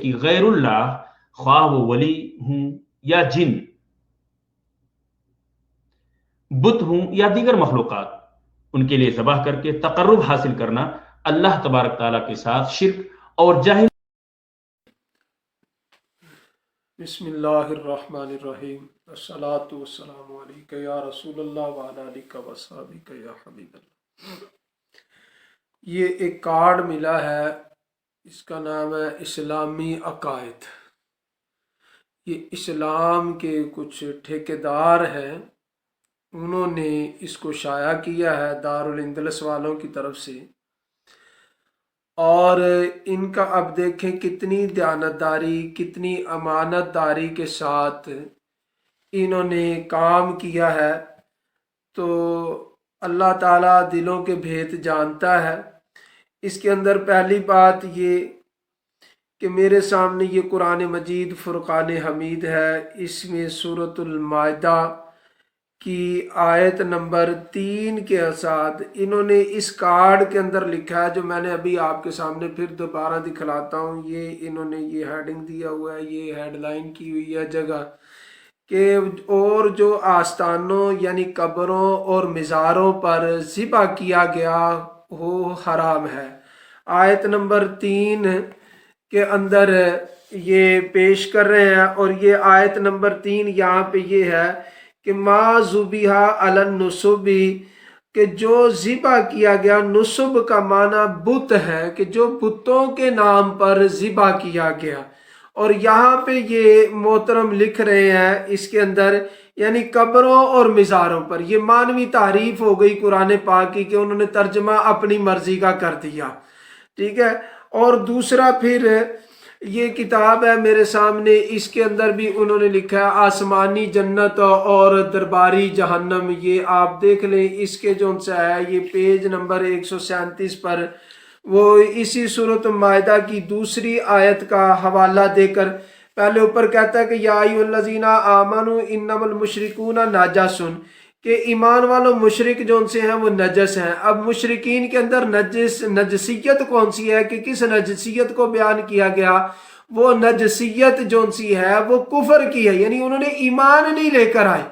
کہ غیر اللہ خواہ وہ ولی ہوں یا جن، بت ہوں یا دیگر مخلوقات، ان کے لیے ذبح کر کے تقرب حاصل کرنا اللہ تبارک تعالیٰ کے ساتھ شرک اور جاہل۔ بسم اللہ الرحمن الرحیم، الصلاۃ والسلام علیک یا رسول اللہ وعلی آلک وصحبک یا حبیب اللہ۔ یہ ایک کارڈ ملا ہے، اس کا نام ہے اسلامی عقائد۔ یہ اسلام کے کچھ ٹھیکیدار ہیں، انہوں نے اس کو شائع کیا ہے دارالاندلس والوں کی طرف سے، اور ان کا اب دیکھیں کتنی دیانتداری، کتنی امانت داری کے ساتھ انہوں نے کام کیا ہے۔ تو اللہ تعالیٰ دلوں کے بھید جانتا ہے۔ اس کے اندر پہلی بات یہ کہ میرے سامنے یہ قرآن مجید فرقان حمید ہے، اس میں سورۃ المائدہ کی آیت نمبر 3 کے ساتھ انہوں نے اس کارڈ کے اندر لکھا ہے، جو میں نے ابھی آپ کے سامنے پھر دوبارہ دکھلاتا ہوں۔ یہ انہوں نے یہ ہیڈنگ دیا ہوا ہے، یہ ہیڈ لائن کی ہوئی ہے جگہ کہ اور جو آستانوں یعنی قبروں اور مزاروں پر ذبح کیا گیا وہ حرام ہے۔ آیت نمبر 3 کے اندر یہ پیش کر رہے ہیں، اور یہ آیت نمبر 3 یہاں پہ یہ ہے کہ ما ذبح علی النصب، کہ جو ذبح کیا گیا، نصب کا معنی بت ہے، کہ جو بتوں کے نام پر ذبح کیا گیا۔ اور یہاں پہ یہ محترم لکھ رہے ہیں اس کے اندر یعنی قبروں اور مزاروں پر۔ یہ مانوی تعریف ہو گئی قرآن پاک کی کہ انہوں نے ترجمہ اپنی مرضی کا کر دیا، ٹھیک ہے۔ اور دوسرا پھر یہ کتاب ہے میرے سامنے، اس کے اندر بھی انہوں نے لکھا ہے آسمانی جنت اور درباری جہنم۔ یہ آپ دیکھ لیں، اس کے جو سے ہے یہ پیج نمبر 137 پر وہ اسی سورۃ المائدہ کی دوسری آیت کا حوالہ دے کر پہلے اوپر کہتا ہے کہ یا ایھا الذین آمنوا انما المشرکون نجس، کہ ایمان والوں مشرک جو ان سے ہیں وہ نجس ہیں۔ اب مشرکین کے اندر نجسیت کون سی ہے، کہ کس نجسیت کو بیان کیا گیا؟ وہ نجسیت جو ان سی ہے وہ کفر کی ہے، یعنی انہوں نے ایمان نہیں لے کر آئے،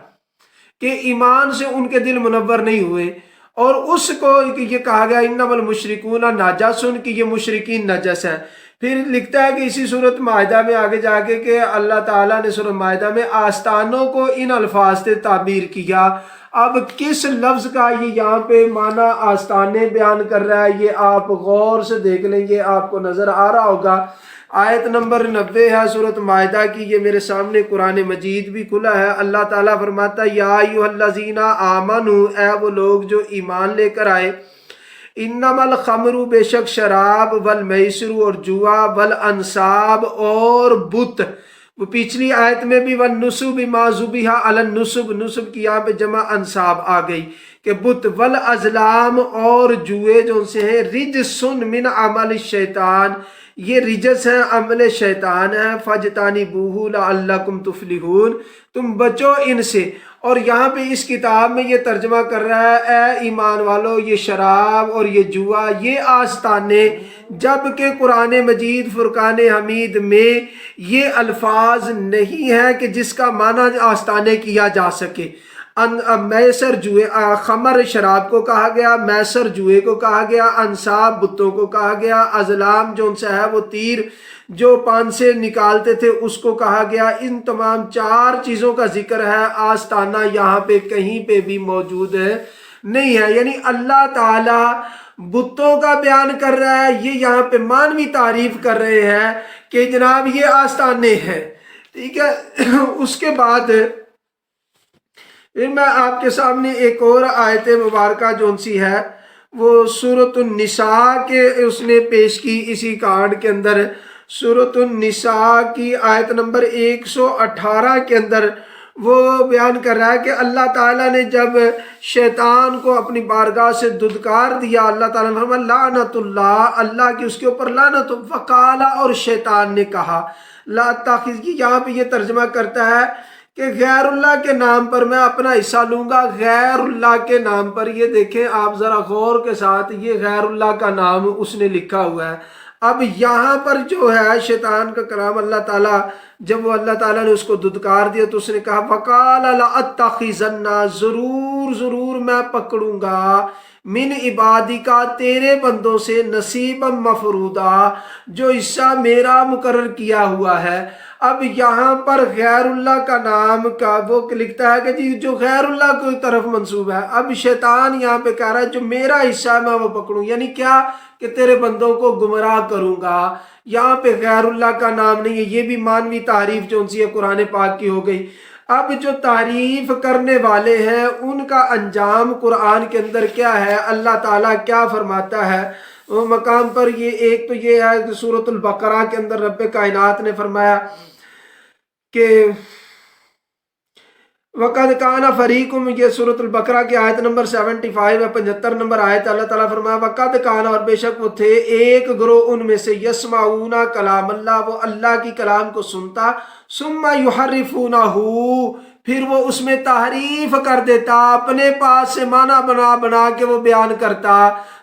کہ ایمان سے ان کے دل منور نہیں ہوئے، اور اس کو یہ کہا گیا انما المشرکون نجس، کہ یہ مشرکین نجس ہیں۔ پھر لکھتا ہے کہ اسی سورۃ مائدہ میں آگے جا کے کہ اللہ تعالیٰ نے سورۃ مائدہ میں آستانوں کو ان الفاظ سے تعبیر کیا۔ اب کس لفظ کا یہ یہاں پہ معنی آستانے بیان کر رہا ہے، یہ آپ غور سے دیکھ لیں، یہ آپ کو نظر آ رہا ہوگا۔ آیت نمبر 90 ہے سورۃ مائدہ کی، یہ میرے سامنے قرآن مجید بھی کھلا ہے۔ اللہ تعالیٰ فرماتا ہے یا ایھا الذین آمنوا، اے وہ لوگ جو ایمان لے کر آئے، انما الخمر، بے شک شراب، والمیسر اور جوا، والانصاب اور بت، وہ پچھلی آیت میں بھی والنصب ما ذبح علی النصب، نصب کی یہاں پہ جمع انصاب آ گئی کہ بت، والازلام اور جوئے جو سے ہیں، رجس من عمل الشیطان، یہ رجس ہیں، عمل شیطان ہیں، فاجتنبوہ لعلکم تفلحون، تم بچو ان سے۔ اور یہاں پہ اس کتاب میں یہ ترجمہ کر رہا ہے اے ایمان والو، یہ شراب اور یہ جوا، یہ آستانے، جبکہ قرآن مجید فرقان حمید میں یہ الفاظ نہیں ہے کہ جس کا معنی آستانے کیا جا سکے۔ میسر جوئے، خمر شراب کو کہا گیا، میسر جوئے کو کہا گیا، انصاب بتوں کو کہا گیا، ازلام جو ان سے ہے وہ تیر جو پان سے نکالتے تھے اس کو کہا گیا۔ ان تمام 4 چیزوں کا ذکر ہے، آستانہ یہاں پہ کہیں پہ بھی موجود نہیں ہے، یعنی اللہ تعالی بتوں کا بیان کر رہا ہے، یہ یہاں پہ مانوی تعریف کر رہے ہیں کہ جناب یہ آستانے ہیں، ٹھیک ہے۔ اس کے بعد پھر میں آپ کے سامنے ایک اور آیت مبارکہ جو سی ہے وہ سورۃ النساء کے اس نے پیش کی، اسی کارڈ کے اندر سورۃ النساء کی آیت نمبر 118 کے اندر وہ بیان کر رہا ہے کہ اللہ تعالیٰ نے جب شیطان کو اپنی بارگاہ سے دھتکار دیا، اللہ تعالیٰ نے فرمایا لعنت اللہ، اللہ کی اس کے اوپر لعنت، فقال، اور شیطان نے کہا لا تاخذ، یہاں پہ یہ ترجمہ کرتا ہے کہ غیر اللہ کے نام پر میں اپنا حصہ لوں گا۔ غیر اللہ کے نام پر، یہ دیکھیں آپ ذرا غور کے ساتھ، یہ غیر اللہ کا نام اس نے لکھا ہوا ہے۔ اب یہاں پر جو ہے شیطان کا کلام اللہ تعالیٰ، جب وہ اللہ تعالیٰ نے اس کو دھتکار دیا تو اس نے کہا وَقَالَ لَأَتَّخِذَنَّ، ضرور میں پکڑوں گا من عبادکا، تیرے بندوں سے، نصیبا مفروضا، جو حصہ میرا مقرر کیا ہوا ہے۔ اب یہاں پر غیر اللہ کا نام کا وہ لکھتا ہے کہ جی جو غیر اللہ کی طرف منسوب ہے۔ اب شیطان یہاں پہ کہہ رہا ہے جو میرا حصہ ہے میں وہ پکڑوں، یعنی کیا کہ تیرے بندوں کو گمراہ کروں گا۔ یہاں پہ غیر اللہ کا نام نہیں ہے، یہ بھی مانوی تعریف جو ان سے قرآن پاک کی ہو گئی۔ اب جو تعریف کرنے والے ہیں ان کا انجام قرآن کے اندر کیا ہے، اللہ تعالیٰ کیا فرماتا ہے وہ مقام پر۔ یہ ایک تو یہ ہے کہ سورۃ البقرہ کے اندر رب کائنات نے فرمایا کہ وَقَدْ كَانَ فَرِيقٌ، یہ سورۃ البقرہ کی آیت نمبر 75 ہے، 75 نمبر آیت، اللہ تعالیٰ فرمایا وَقَدْ كَانَ، اور بے شک وہ تھے ایک گروہ ان میں سے، يَسْمَعُونَ کلام اللہ، وہ اللہ کی کلام کو سنتا، ثُمَّ يُحَرِّفُونَهُ، پھر وہ اس میں تحریف کر دیتا، اپنے پاس سے معنی بنا بنا کے وہ بیان کرتا۔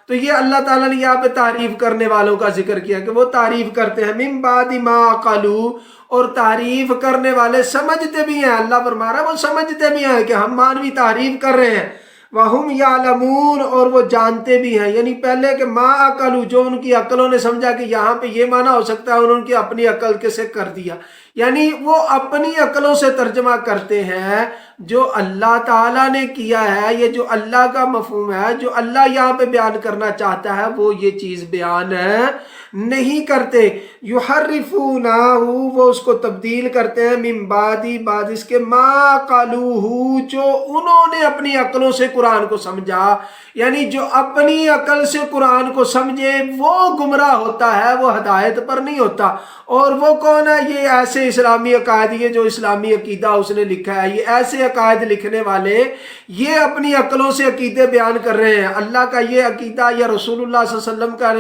تو یہ اللہ تعالیٰ نے یہاں پہ تعریف کرنے والوں کا ذکر کیا کہ وہ تعریف کرتے ہیں، من بعد ما عقلوا، اور تعریف کرنے والے سمجھتے بھی ہیں، اللہ فرما رہا ہے وہ سمجھتے بھی ہیں کہ ہم مانوی تعریف کر رہے ہیں، وَهُمْ يَعْلَمُونَ، اور وہ جانتے بھی ہیں، یعنی پہلے کہ ما عقلوا، جو ان کی عقلوں نے سمجھا کہ یہاں پہ یہ معنی ہو سکتا ہے، انہوں نے اپنی عقل کے سے کر دیا، یعنی وہ اپنی عقلوں سے ترجمہ کرتے ہیں۔ جو اللہ تعالیٰ نے کیا ہے، یہ جو اللہ کا مفہوم ہے، جو اللہ یہاں پہ بیان کرنا چاہتا ہے، وہ یہ چیز بیان نہیں کرتے۔ یحرفونہ، وہ اس کو تبدیل کرتے ہیں، من بعد اس کے، ما قالوہ، جو انہوں نے اپنی عقلوں سے قرآن کو سمجھا، یعنی جو اپنی عقل سے قرآن کو سمجھے وہ گمراہ ہوتا ہے، وہ ہدایت پر نہیں ہوتا۔ اور وہ کون ہے؟ یہ ایسے اسلامی عقائد، یہ جو اسلامی عقیدہ اس نے لکھا ہے، یہ ایسے عقائد لکھنے والے یہ اپنی عقلوں سے عقیدے بیان کر رہے ہیں، اللہ کا یہ عقیدہ یا رسول اللہ صلی اللہ علیہ وسلم کا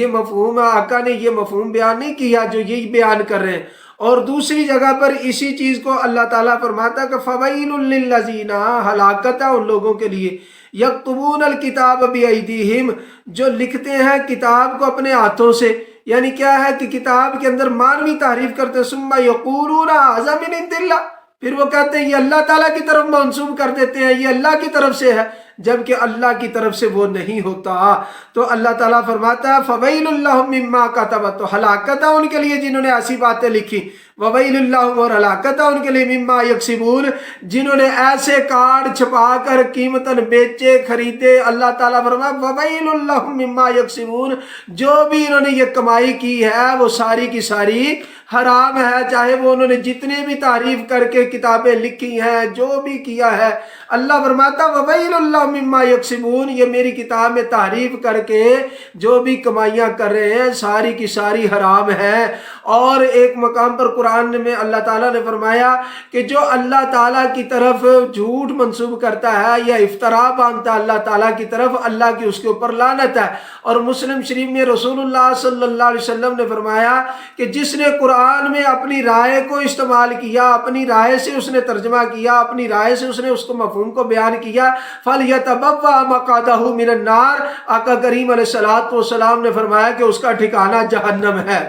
یہ مفہوم، آقا نے یہ مفہوم بیان نہیں کیا جو یہ بیان کر رہے ہیں۔ اور دوسری جگہ پر اسی چیز کو اللہ تعالیٰ فرماتا ہے کہ فَوَيْلٌ لِّلَّذِينَ، ہلاکت ہے ان لوگوں کے لیے، یکتبون الکتاب بِأَیْدِیہم، جو لکھتے ہیں کتاب کو اپنے ہاتھوں سے، یعنی کیا ہے کہ کتاب کے اندر مانوی تعریف کرتے ہیں، ثم یقولون ھذا من عند اللہ، پھر وہ کہتے ہیں یہ اللہ تعالیٰ کی طرف منسوب کر دیتے ہیں، یہ اللہ کی طرف سے ہے، جبکہ اللہ کی طرف سے وہ نہیں ہوتا۔ تو اللہ تعالیٰ فرماتا ہے فَوَيْلٌ لَّهُم مِّمَّا كَتَبَتْ، تو ہلاکت ہے ان کے لیے جنہوں نے ایسی باتیں لکھی، وَوَيْلٌ لَّهُمْ، اور ہلاکت ہے ان کے لیے مِّمَّا يَكْسِبُونَ، جنہوں نے ایسے کارڈ چھپا کر قیمتاً بیچے خریدے۔ اللہ تعالیٰ فرماتا ہے وَوَيْلٌ لَّهُم مِّمَّا يَكْسِبُونَ، جو بھی انہوں نے یہ کمائی کی ہے وہ ساری کی ساری حرام ہے، چاہے وہ انہوں نے جتنے بھی تعریف کر کے کتابیں لکھی ہیں، جو بھی کیا ہے۔ اللہ فرماتا وَوَيْلٌ لَّهُم مِّمَّا يَكْسِبُونَ، یہ میری کتاب میں تعریف کر کے جو بھی کمائیاں کر رہے ہیں ساری کی ساری حرام ہیں۔ اور ایک مقام پر قرآن میں اللہ تعالیٰ نے فرمایا کہ جو اللہ تعالیٰ کی طرف جھوٹ منسوب کرتا ہے یا افتراء باندھتا ہے اللہ تعالیٰ کی طرف، اللہ کی اس کے اوپر لعنت ہے۔ اور مسلم شریف میں رسول اللہ صلی اللہ علیہ وسلم نے فرمایا کہ جس نے قرآن میں اپنی رائے کو استعمال کیا، اپنی رائے سے اس نے ترجمہ کیا، اپنی رائے سے اس نے اس کو مفہوم کو بیان کیا، فَلْيَتَبَوَّأْ مَقْعَدَهُ مِنَ النَّارِ، آقا کریم علیہ الصلوٰۃ والسلام نے فرمایا کہ اس کا ٹھکانہ جہنم ہے۔